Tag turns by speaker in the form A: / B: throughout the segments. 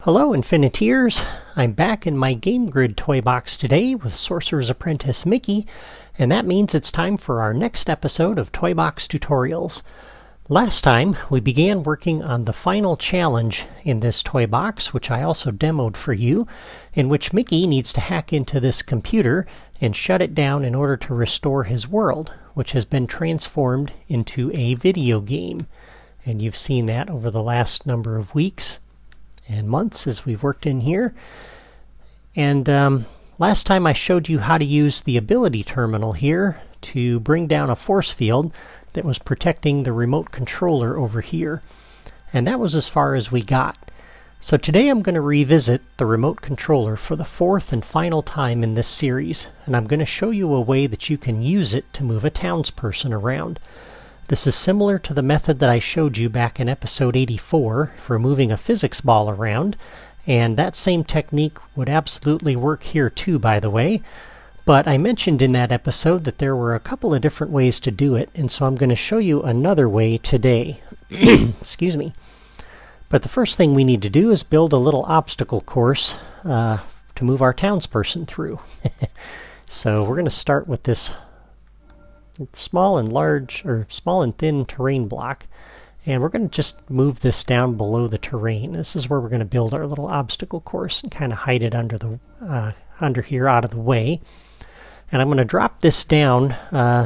A: Hello Infiniteers! I'm back in my Game Grid toy box today with Sorcerer's Apprentice Mickey, and that means it's time for our next episode of Toy Box Tutorials. Last time we began working on the final challenge in this toy box, which I also demoed for you, in which Mickey needs to hack into this computer and shut it down in order to restore his world, which has been transformed into a video game. And you've seen that over the last number of weeks and months as we've worked in here. And last time I showed you how to use the ability terminal here to bring down a force field that was protecting the remote controller over here. And that was as far as we got. So today I'm going to revisit the remote controller for the fourth and final time in this series, and I'm going to show you a way that you can use it to move a townsperson around. This is similar to the method that I showed you back in episode 84 for moving a physics ball around, and that same technique would absolutely work here too, by the way. But I mentioned in that episode that there were a couple of different ways to do it, and so I'm going to show you another way today. Excuse me. But the first thing we need to do is build a little obstacle course to move our townsperson through. So we're going to start with this small and thin terrain block, and we're going to just move this down below the terrain. This is where we're going to build our little obstacle course and kind of hide it under here out of the way. And I'm going to drop this down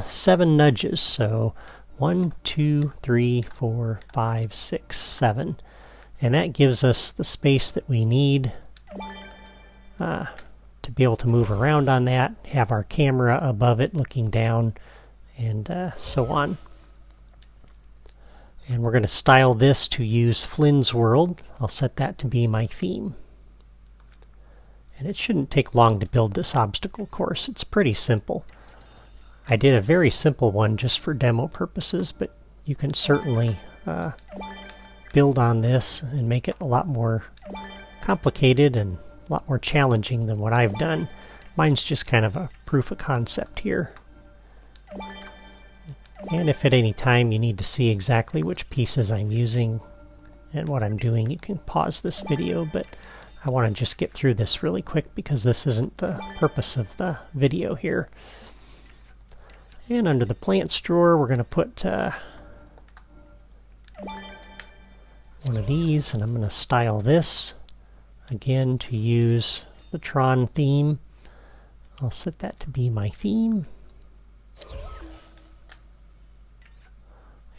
A: 7 nudges, so 1, 2, 3, 4, 5, 6, 7, and that gives us the space that we need to be able to move around on that, have our camera above it looking down, and so on. And we're going to style this to use Flynn's World. I'll set that to be my theme. And it shouldn't take long to build this obstacle course. It's pretty simple. I did a very simple one just for demo purposes, but you can certainly build on this and make it a lot more complicated and a lot more challenging than what I've done. Mine's just kind of a proof of concept here. And if at any time you need to see exactly which pieces I'm using and what I'm doing, you can pause this video, but I want to just get through this really quick because this isn't the purpose of the video here. And under the plants drawer, we're going to put one of these, and I'm going to style this again to use the Tron theme. I'll set that to be my theme.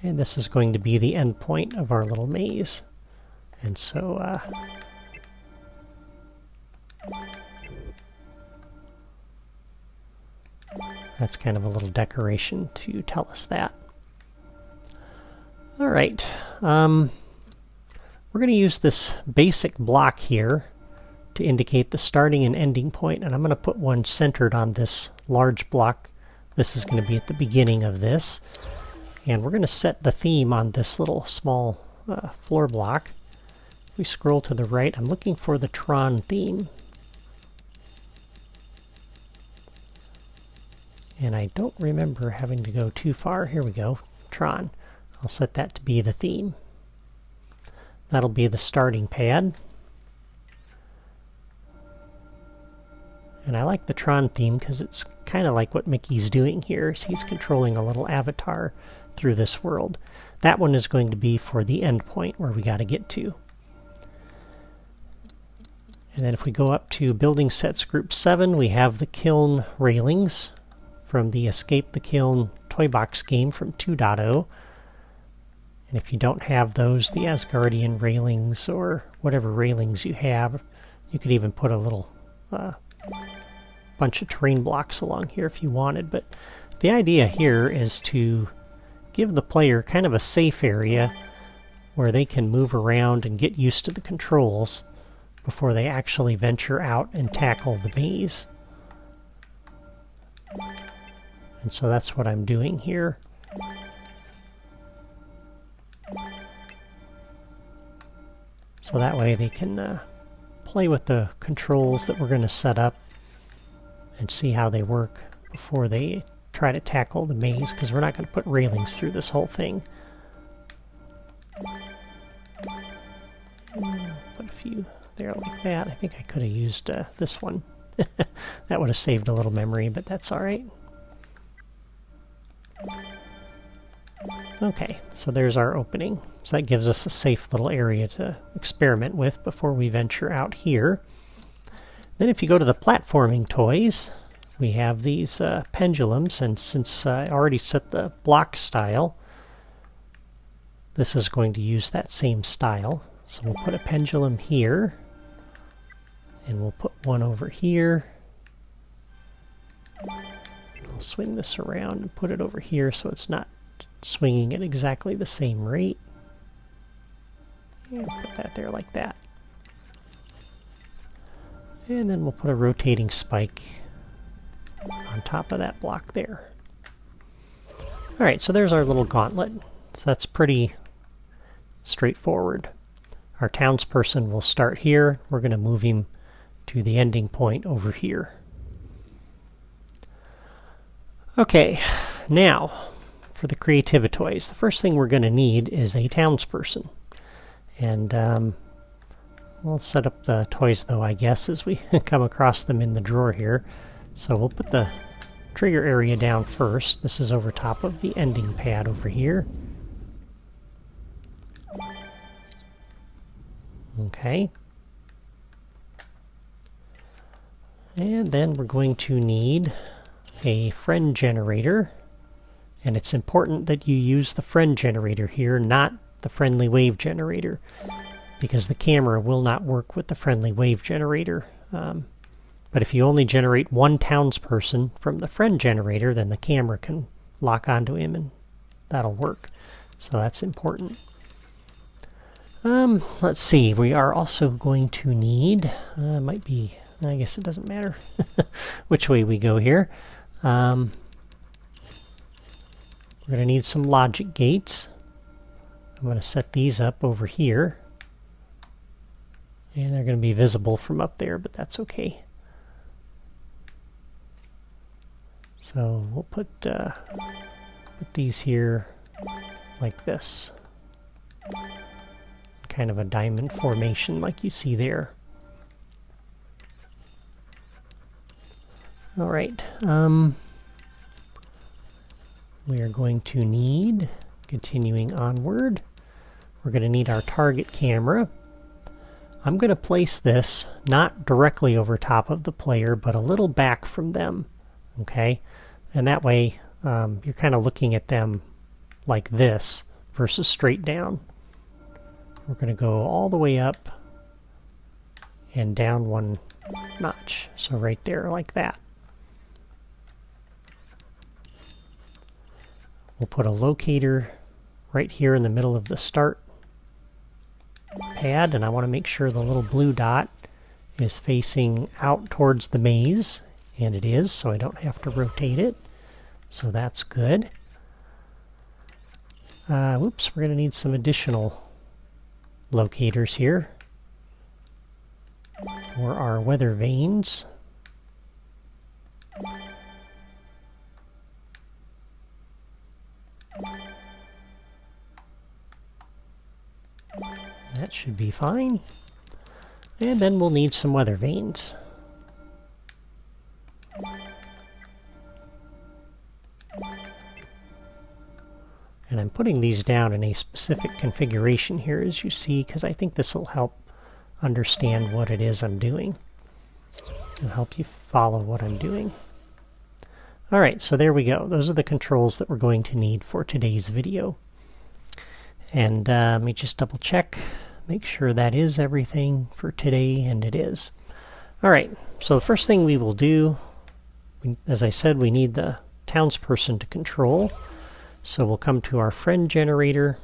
A: And this is going to be the end point of our little maze. And so that's kind of a little decoration to tell us that. Alright, we're going to use this basic block here to indicate the starting and ending point, and I'm going to put one centered on this large block. This is going to be at the beginning of this. And we're going to set the theme on this little small floor block. If we scroll to the right, I'm looking for the Tron theme. And I don't remember having to go too far. Here we go, Tron. I'll set that to be the theme. That'll be the starting pad. And I like the Tron theme because it's kind of like what Mickey's doing here. Is he's controlling a little avatar through this world. That one is going to be for the end point where we got to get to. And then if we go up to Building Sets Group 7, we have the kiln railings from the Escape the Kiln toy box game from 2.0. And if you don't have those, the Asgardian railings or whatever railings you have, you could even put a little bunch of terrain blocks along here if you wanted. But the idea here is to give the player kind of a safe area where they can move around and get used to the controls before they actually venture out and tackle the maze. And so that's what I'm doing here. So that way they can play with the controls that we're going to set up and see how they work before they try to tackle the maze, because we're not going to put railings through this whole thing. Put a few there like that. I think I could have used this one. That would have saved a little memory, but that's all right. Okay, so there's our opening. So that gives us a safe little area to experiment with before we venture out here. Then if you go to the platforming toys, we have these pendulums, and since I already set the block style, this is going to use that same style. So we'll put a pendulum here, and we'll put one over here. I'll swing this around and put it over here so it's not swinging at exactly the same rate. And put that there like that. And then we'll put a rotating spike on top of that block there. Alright, so there's our little gauntlet. So that's pretty straightforward. Our townsperson will start here. We're going to move him to the ending point over here. Okay, now for the creativitoys. The first thing we're going to need is a townsperson. And we'll set up the toys, though, I guess, as we come across them in the drawer here. So we'll put the trigger area down first. This is over top of the ending pad over here. Okay. And then we're going to need a friend generator. And it's important that you use the friend generator here, not the friendly wave generator, because the camera will not work with the friendly wave generator. But if you only generate one townsperson from the friend generator, then the camera can lock onto him and that'll work. So that's important. Let's see, we are also going to need, might be, I guess it doesn't matter which way we go here. We're going to need some logic gates. I'm going to set these up over here. And they're going to be visible from up there, but that's okay. So we'll put these here like this. Kind of a diamond formation like you see there. All right. We are going to need, continuing onward, we're going to need our target camera. I'm going to place this not directly over top of the player, but a little back from them. Okay? And that way you're kind of looking at them like this versus straight down. We're going to go all the way up and down one notch. So right there like that. We'll put a locator right here in the middle of the start pad, and I want to make sure the little blue dot is facing out towards the maze, and it is, so I don't have to rotate it. So that's good. Whoops, we're going to need some additional locators here for our weather vanes. That should be fine. And then we'll need some weather vanes. And I'm putting these down in a specific configuration here, as you see, because I think this will help understand what it is I'm doing and help you follow what I'm doing. Alright, so there we go. Those are the controls that we're going to need for today's video. And let me just double check, make sure that is everything for today, and it is. Alright, so the first thing we will do, as I said, we need the townsperson to control. So we'll come to our friend generator.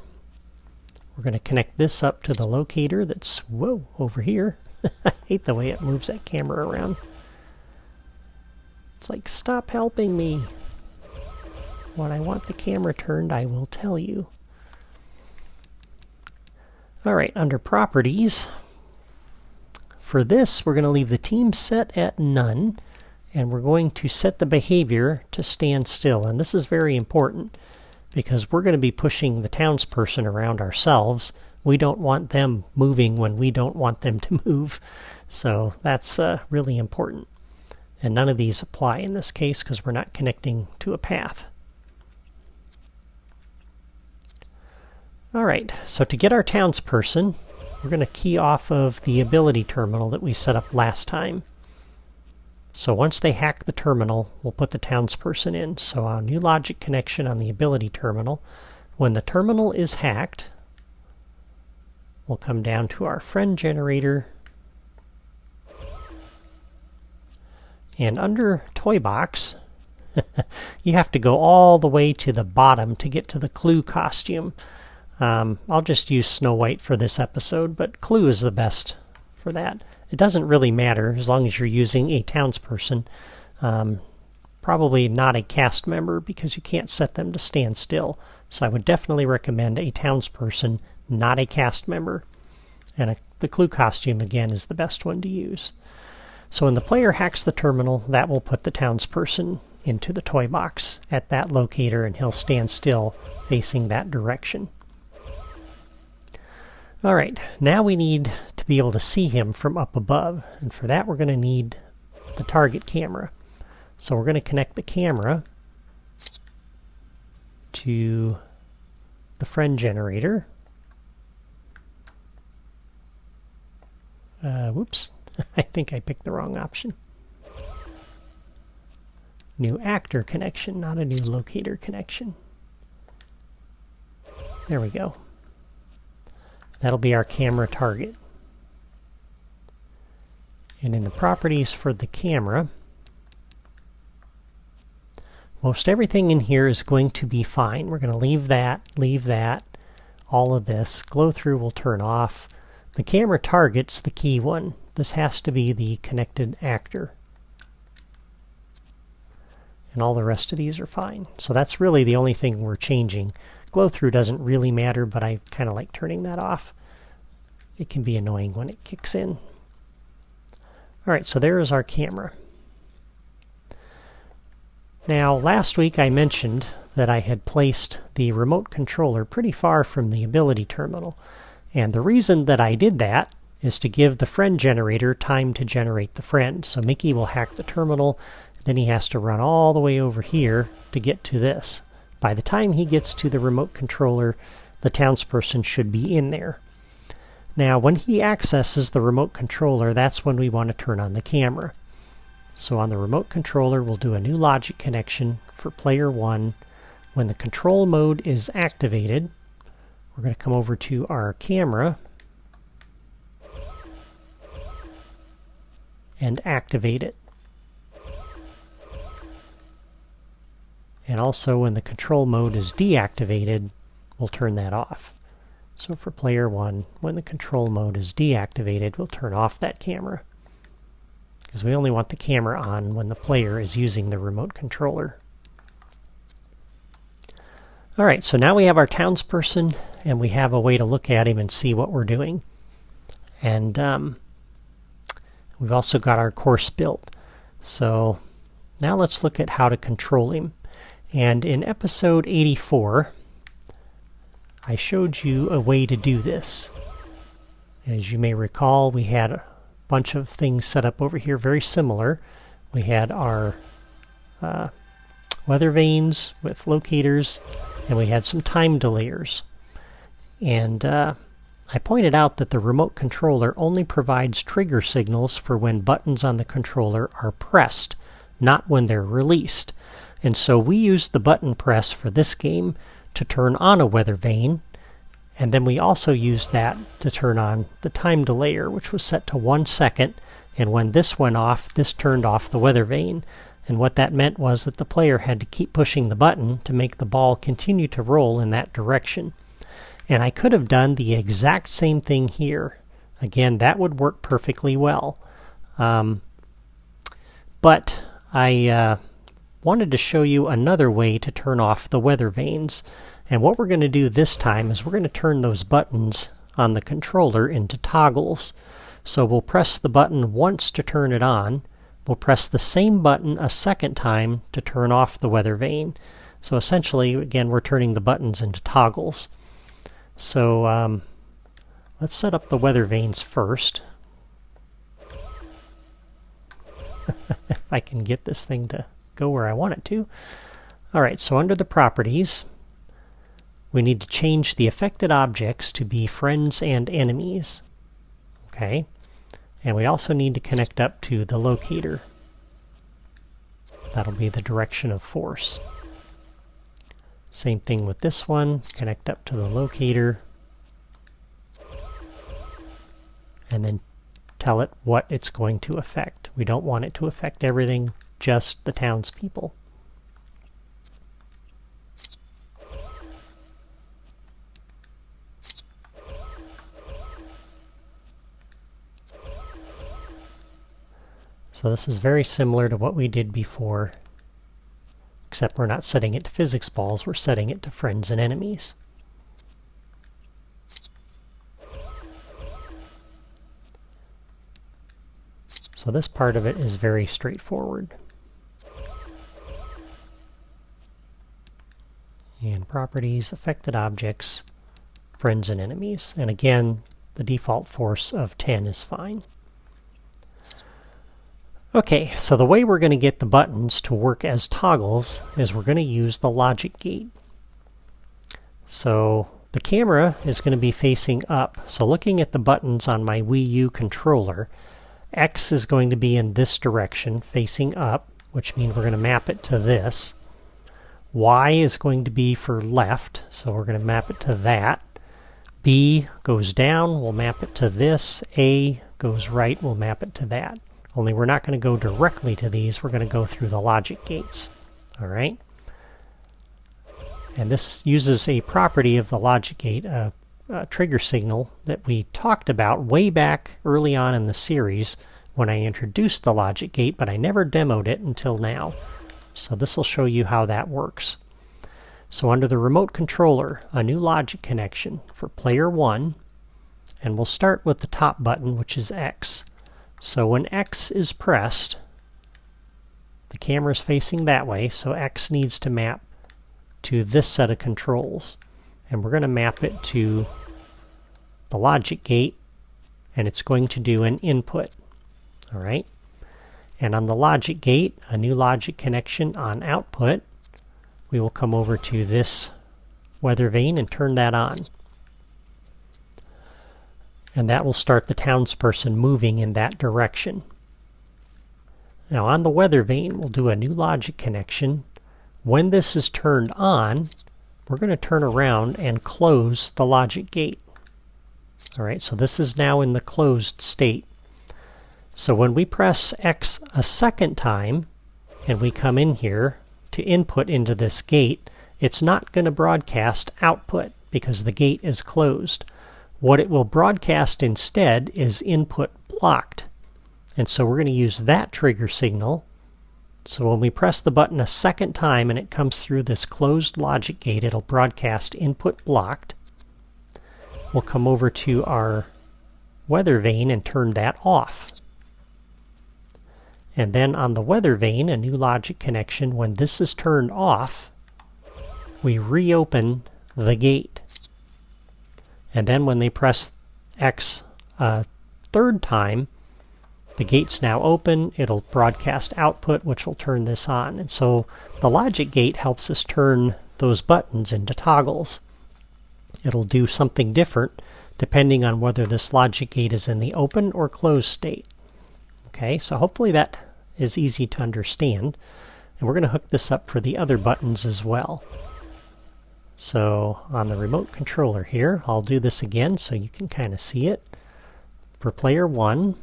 A: We're going to connect this up to the locator that's, whoa, over here. I hate the way it moves that camera around. It's like, stop helping me. When I want the camera turned, I will tell you. Alright, under properties, for this we're going to leave the team set at none, and we're going to set the behavior to stand still. And this is very important because we're going to be pushing the townsperson around ourselves we don't want them moving when we don't want them to move. So that's really important. And none of these apply in this case because we're not connecting to a path. All right, so to get our townsperson, we're going to key off of the ability terminal that we set up last time. So once they hack the terminal, we'll put the townsperson in. So a new logic connection on the ability terminal. When the terminal is hacked, we'll come down to our friend generator. And under Toy Box, you have to go all the way to the bottom to get to the Clue costume. I'll just use Snow White for this episode, but Clue is the best for that. It doesn't really matter as long as you're using a townsperson. Probably not a cast member because you can't set them to stand still. So I would definitely recommend a townsperson, not a cast member. And the Clue costume, again, is the best one to use. So when the player hacks the terminal, that will put the townsperson into the toy box at that locator, and he'll stand still facing that direction. All right, now we need to be able to see him from up above, and for that we're going to need the target camera. So we're going to connect the camera to the friend generator. Whoops, I think I picked the wrong option. New actor connection, not a new locator connection. There we go. That'll be our camera target. And in the properties for the camera, most everything in here is going to be fine. We're going to leave that, all of this. Glow through will turn off. The camera target's the key one. This has to be the connected actor. And all the rest of these are fine. So that's really the only thing we're changing. Glow through doesn't really matter, but I kind of like turning that off. It can be annoying when it kicks in. Alright, so there is our camera. Now, last week I mentioned that I had placed the remote controller pretty far from the ability terminal. And the reason that I did that is to give the friend generator time to generate the friend. So Mickey will hack the terminal, then he has to run all the way over here to get to this. By the time he gets to the remote controller, the townsperson should be in there. Now, when he accesses the remote controller, that's when we want to turn on the camera. So on the remote controller, we'll do a new logic connection for player 1. When the control mode is activated, we're going to come over to our camera and activate it. And also when the control mode is deactivated, we'll turn that off. So for player 1, when the control mode is deactivated, we'll turn off that camera. Because we only want the camera on when the player is using the remote controller. Alright, so now we have our townsperson, and we have a way to look at him and see what we're doing. And we've also got our course built. So now let's look at how to control him. And in episode 84, I showed you a way to do this. As you may recall, we had a bunch of things set up over here very similar. We had our weather vanes with locators, and we had some time delayers. And I pointed out that the remote controller only provides trigger signals for when buttons on the controller are pressed, not when they're released. And so we used the button press for this game to turn on a weather vane, and then we also used that to turn on the time delayer, which was set to 1 second, and when this went off, this turned off the weather vane. And what that meant was that the player had to keep pushing the button to make the ball continue to roll in that direction. And I could have done the exact same thing here. Again, that would work perfectly well. But I wanted to show you another way to turn off the weather vanes. And what we're going to do this time is we're going to turn those buttons on the controller into toggles. So we'll press the button once to turn it on. We'll press the same button a second time to turn off the weather vane. So essentially, again, we're turning the buttons into toggles. So let's set up the weather vanes first. If I can get this thing to go where I want it to. Alright, so under the properties, we need to change the affected objects to be friends and enemies. Okay, and we also need to connect up to the locator. That'll be the direction of force. Same thing with this one, connect up to the locator, and then tell it what it's going to affect. We don't want it to affect everything, just the townspeople. So this is very similar to what we did before, except we're not setting it to physics balls, we're setting it to friends and enemies. So this part of it is very straightforward. And properties, affected objects, friends and enemies. And again, the default force of 10 is fine. Okay, so the way we're going to get the buttons to work as toggles is we're going to use the logic gate. So the camera is going to be facing up. So looking at the buttons on my Wii U controller, X is going to be in this direction, facing up, which means we're going to map it to this. Y is going to be for left, so we're going to map it to that. B goes down, we'll map it to this. A goes right, we'll map it to that. Only we're not going to go directly to these, we're going to go through the logic gates. Alright? And this uses a property of the logic gate, a trigger signal that we talked about way back early on in the series when I introduced the logic gate, but I never demoed it until now. So this will show you how that works. So under the remote controller, a new logic connection for player 1, and we'll start with the top button, which is X. So when X is pressed, the camera is facing that way, so X needs to map to this set of controls. And we're going to map it to the logic gate, and it's going to do an input. Alright? And on the logic gate, a new logic connection on output, we will come over to this weather vane and turn that on. And that will start the townsperson moving in that direction. Now on the weather vane, we'll do a new logic connection. When this is turned on, we're going to turn around and close the logic gate. Alright, so this is now in the closed state. So when we press X a second time, and we come in here to input into this gate, it's not going to broadcast output because the gate is closed. What it will broadcast instead is input blocked. And so we're going to use that trigger signal. So when we press the button a second time and it comes through this closed logic gate, it'll broadcast input blocked. We'll come over to our weather vane and turn that off. And then on the weather vane, a new logic connection, when this is turned off, we reopen the gate. And then when they press X a third time, the gate's now open, it'll broadcast output, which will turn this on. And so the logic gate helps us turn those buttons into toggles. It'll do something different depending on whether this logic gate is in the open or closed state. Okay, so hopefully that is easy to understand. And we're going to hook this up for the other buttons as well. So on the remote controller here, I'll do this again so you can kind of see it. For player 1,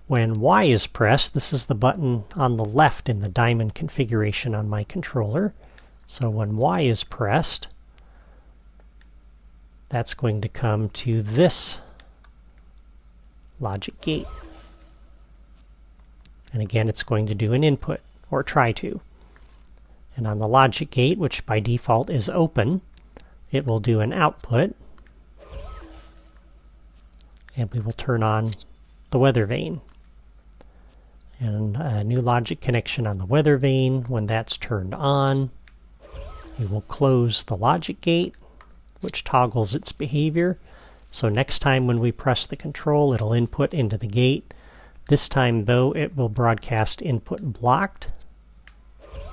A: when Y is pressed, this is the button on the left in the diamond configuration on my controller. So when Y is pressed, that's going to come to this logic gate. And again, it's going to do an input, or try to. And on the logic gate, which by default is open, it will do an output. And we will turn on the weather vane. And a new logic connection on the weather vane. When that's turned on, we will close the logic gate, which toggles its behavior. So next time when we press the control, it'll input into the gate. This time, though, it will broadcast input blocked.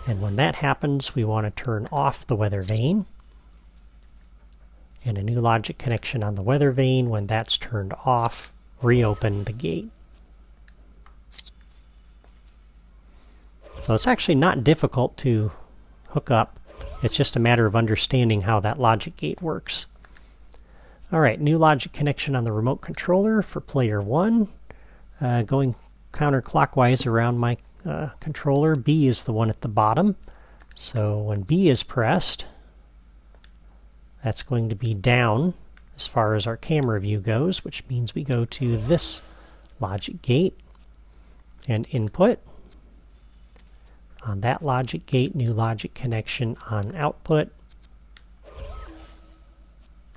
A: And when that happens, we want to turn off the weather vane. And a new logic connection on the weather vane. When that's turned off, reopen the gate. So it's actually not difficult to hook up. It's just a matter of understanding how that logic gate works. Alright, new logic connection on the remote controller for player 1. Going counterclockwise around my controller. B is the one at the bottom. So when B is pressed, that's going to be down as far as our camera view goes, which means we go to this logic gate and input. On that logic gate, new logic connection on output.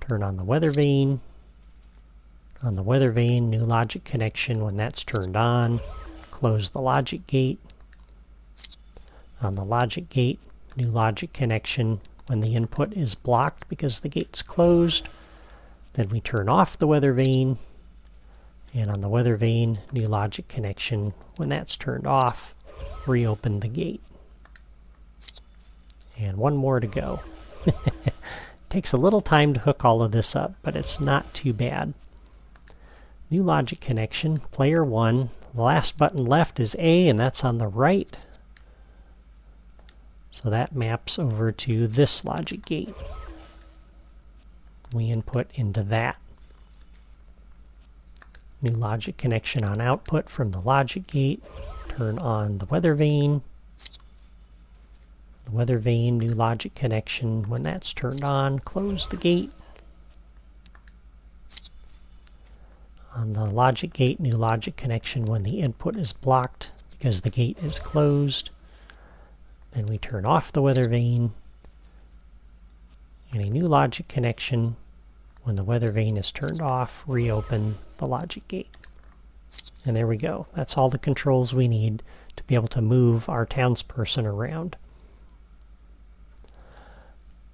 A: Turn on the weather vane. On the weather vane, new logic connection. When that's turned on, close the logic gate. On the logic gate, new logic connection when the input is blocked because the gate's closed. Then we turn off the weather vane. And on the weather vane, new logic connection. When that's turned off, reopen the gate. And one more to go. Takes a little time to hook all of this up, but it's not too bad. New logic connection, player 1. The last button left is A, and that's on the right. So that maps over to this logic gate. We input into that. New logic connection on output from the logic gate. Turn on the weather vane. The weather vane, new logic connection. When that's turned on, close the gate. On the logic gate, new logic connection when the input is blocked because the gate is closed. Then we turn off the weather vane. And a new logic connection when the weather vane is turned off, reopen the logic gate. And there we go. That's all the controls we need to be able to move our townsperson around.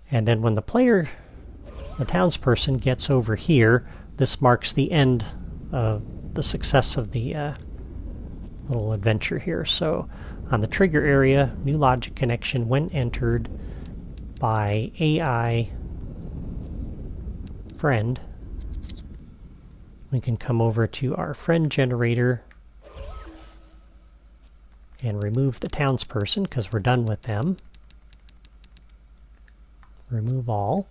A: And then when the townsperson gets over here, this marks the end of the success of the little adventure here. So on the trigger area, new logic connection when entered by AI friend. We can come over to our friend generator and remove the townsperson because we're done with them. Remove all.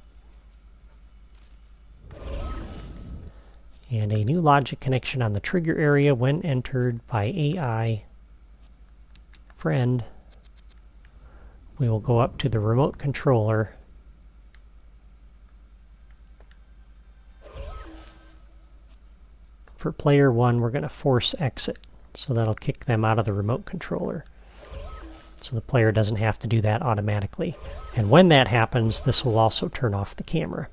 A: And a new logic connection on the trigger area when entered by AI friend. We will go up to the remote controller for player 1, we're going to force exit. So that'll kick them out of the remote controller. So the player doesn't have to do that automatically. And when that happens, this will also turn off the camera.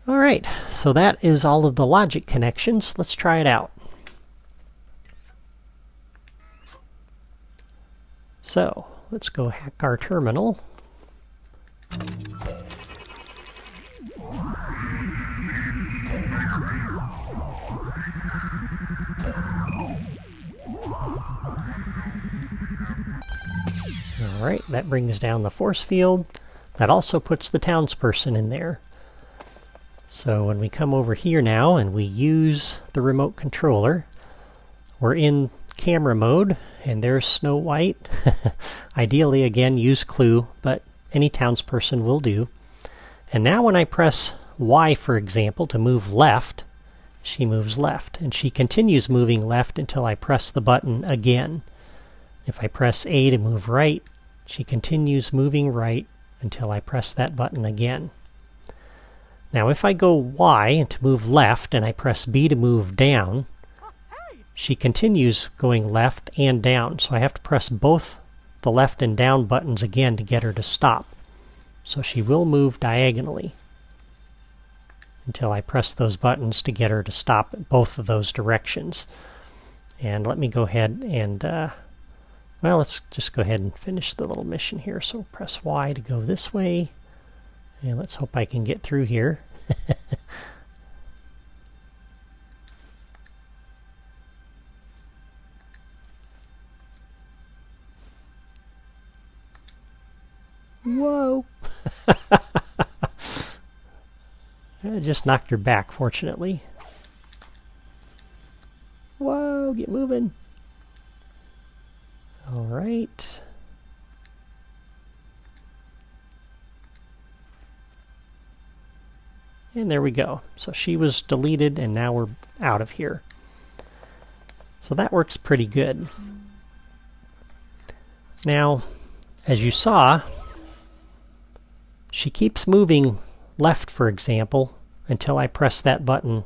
A: Alright, so that is all of the logic connections. Let's try it out. So let's go hack our terminal. Alright, that brings down the force field. That also puts the townsperson in there. So when we come over here now and we use the remote controller, we're in camera mode, and there's Snow White. Ideally, again, use clue, but any townsperson will do. And now when I press Y, for example, to move left, she moves left, and she continues moving left until I press the button again. If I press A to move right, she continues moving right until I press that button again. Now if I go Y to move left and I press B to move down, she continues going left and down, so I have to press both the left and down buttons again to get her to stop. So she will move diagonally until I press those buttons to get her to stop in both of those directions. And let me go ahead and well, let's just go ahead and finish the little mission here. So press Y to go this way. And let's hope I can get through here. I just knocked her back, fortunately. Whoa, get moving. All right. And there we go. So she was deleted, and now we're out of here. So that works pretty good. Now, as you saw, she keeps moving left, for example, until I press that button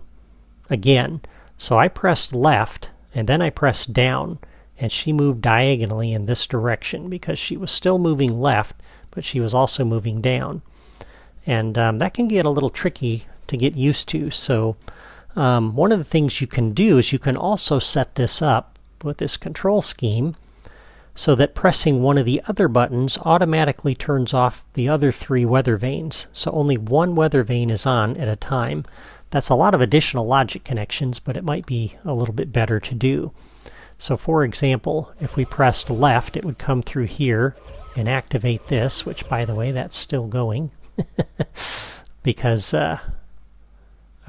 A: again. So I pressed left, and then I pressed down, and she moved diagonally in this direction because she was still moving left, but she was also moving down. And that can get a little tricky to get used to. So one of the things you can do is you can also set this up with this control scheme so that pressing one of the other buttons automatically turns off the other 3 weather vanes. So only one weather vane is on at a time. That's a lot of additional logic connections, but it might be a little bit better to do. So for example, if we pressed left, it would come through here and activate this, which, by the way, that's still going because of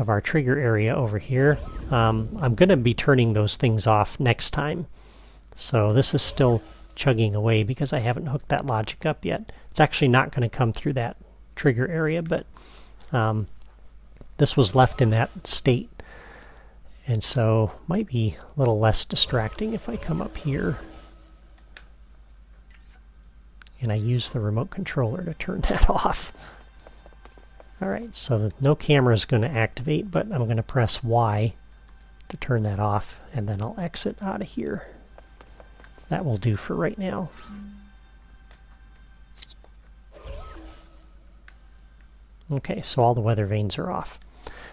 A: our trigger area over here. I'm going to be turning those things off next time. So this is still chugging away because I haven't hooked that logic up yet. It's actually not going to come through that trigger area, but this was left in that state. And so might be a little less distracting if I come up here and I use the remote controller to turn that off. Alright, so no camera is going to activate, but I'm going to press Y to turn that off, and then I'll exit out of here. That will do for right now. Okay, so all the weather vanes are off.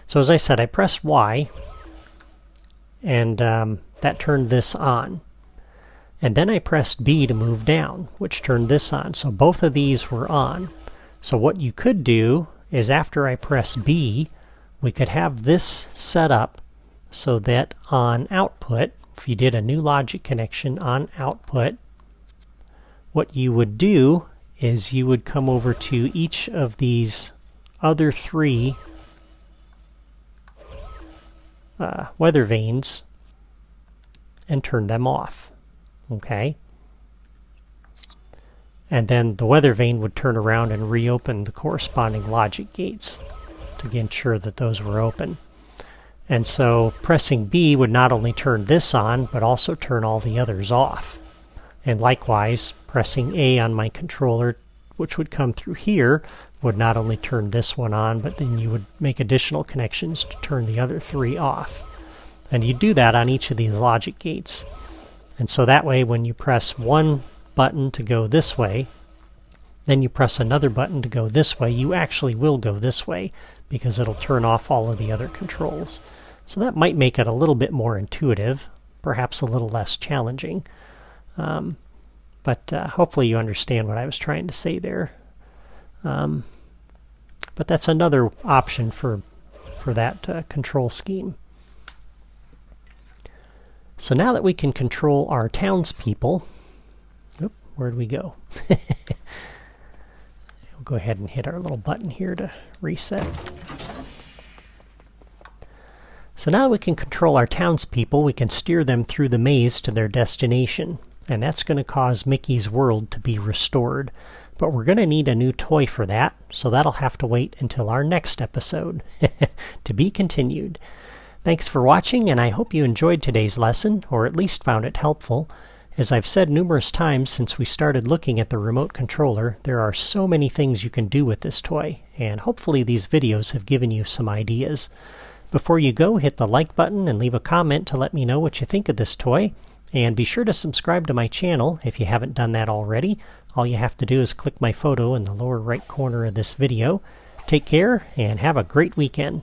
A: So as I said, I pressed Y, and that turned this on. And then I pressed B to move down, which turned this on. So both of these were on. So what you could do is after I press B, we could have this set up so that on output, if you did a new logic connection on output, what you would do is you would come over to each of these other 3 weather vanes and turn them off. Okay? And then the weather vane would turn around and reopen the corresponding logic gates to ensure that those were open. And so pressing B would not only turn this on, but also turn all the others off. And likewise, pressing A on my controller, which would come through here, would not only turn this one on, but then you would make additional connections to turn the other 3 off. And you do that on each of these logic gates. And so that way, when you press one button to go this way, then you press another button to go this way, you actually will go this way because it'll turn off all of the other controls. So that might make it a little bit more intuitive, perhaps a little less challenging. But hopefully you understand what I was trying to say there. But that's another option for that control scheme. So now that we can control our townspeople, where'd we go? We'll go ahead and hit our little button here to reset. So now that we can control our townspeople, we can steer them through the maze to their destination. And that's going to cause Mickey's world to be restored. But we're going to need a new toy for that, so that'll have to wait until our next episode. To be continued. Thanks for watching, and I hope you enjoyed today's lesson, or at least found it helpful. As I've said numerous times since we started looking at the remote controller, there are so many things you can do with this toy, and hopefully these videos have given you some ideas. Before you go, hit the like button and leave a comment to let me know what you think of this toy. And be sure to subscribe to my channel if you haven't done that already. All you have to do is click my photo in the lower right corner of this video. Take care and have a great weekend.